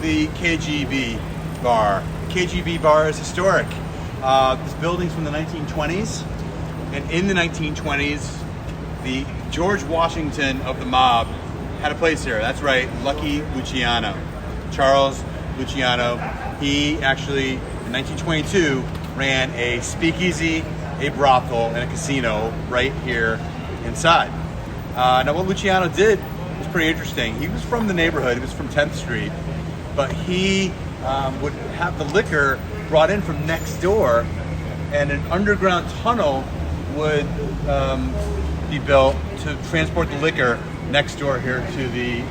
the KGB bar. KGB bar is historic. This building's from the 1920s, and in the 1920s, the George Washington of the mob had a place here. That's right, Lucky Luciano. Charles Luciano. He actually, in 1922, ran a speakeasy, a brothel, and a casino right here inside. Now what Luciano did was pretty interesting. He was from the neighborhood, he was from 10th Street, but he would have the liquor brought in from next door, and an underground tunnel would be built to transport the liquor next door here to the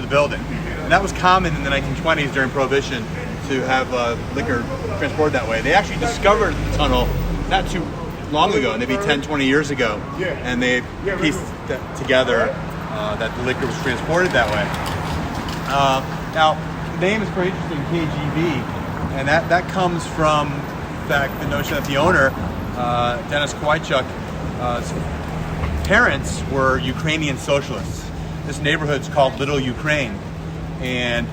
building. And that was common in the 1920s during Prohibition to have liquor transported that way. They actually discovered the tunnel not too long ago, maybe 10, 20 years ago, and they pieced that together that the liquor was transported that way. Now, the name is pretty interesting, KGB, and that comes from, in fact, the notion that the owner, Dennis Kowalczuk's parents were Ukrainian socialists. This neighborhood's called Little Ukraine, and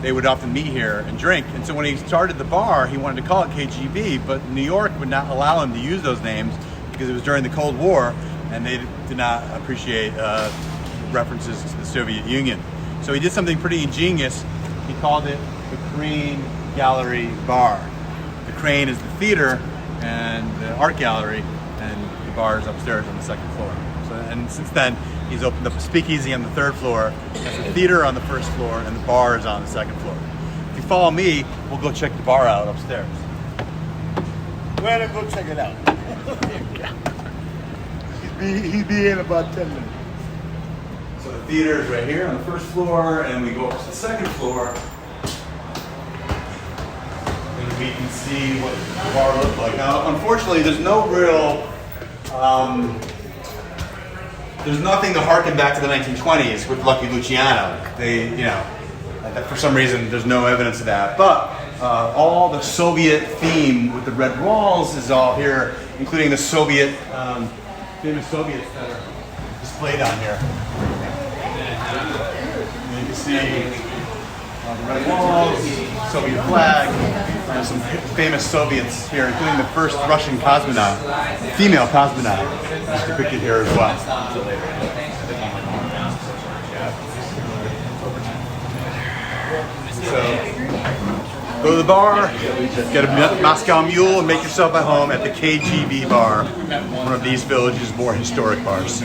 they would often meet here and drink. And so when he started the bar, he wanted to call it KGB, but New York would not allow him to use those names because it was during the Cold War, and they did not appreciate references to the Soviet Union. So he did something pretty ingenious. He called it the Crane Gallery Bar. The Crane is the theater and the art gallery, and the bar is upstairs on the second floor. So, and since then, he's opened up a speakeasy on the third floor, has a theater on the first floor, and the bar is on the second floor. If you follow me, we'll go check the bar out upstairs. Well, go check it out. He'll be in about 10 minutes. So the theater is right here on the first floor, and we go up to the second floor, and we can see what the bar looked like. Now, unfortunately, there's no real, there's nothing to harken back to the 1920s with Lucky Luciano. They, for some reason, there's no evidence of that. But all the Soviet theme with the red walls is all here, including the Soviet, famous Soviets that are displayed on here. And you can see the red walls, Soviet flag. There's some famous Soviets here, including the first Russian cosmonaut, female cosmonaut, is depicted here as well. So, go to the bar, get a Moscow Mule, and make yourself at home at the KGB bar, one of these village's more historic bars.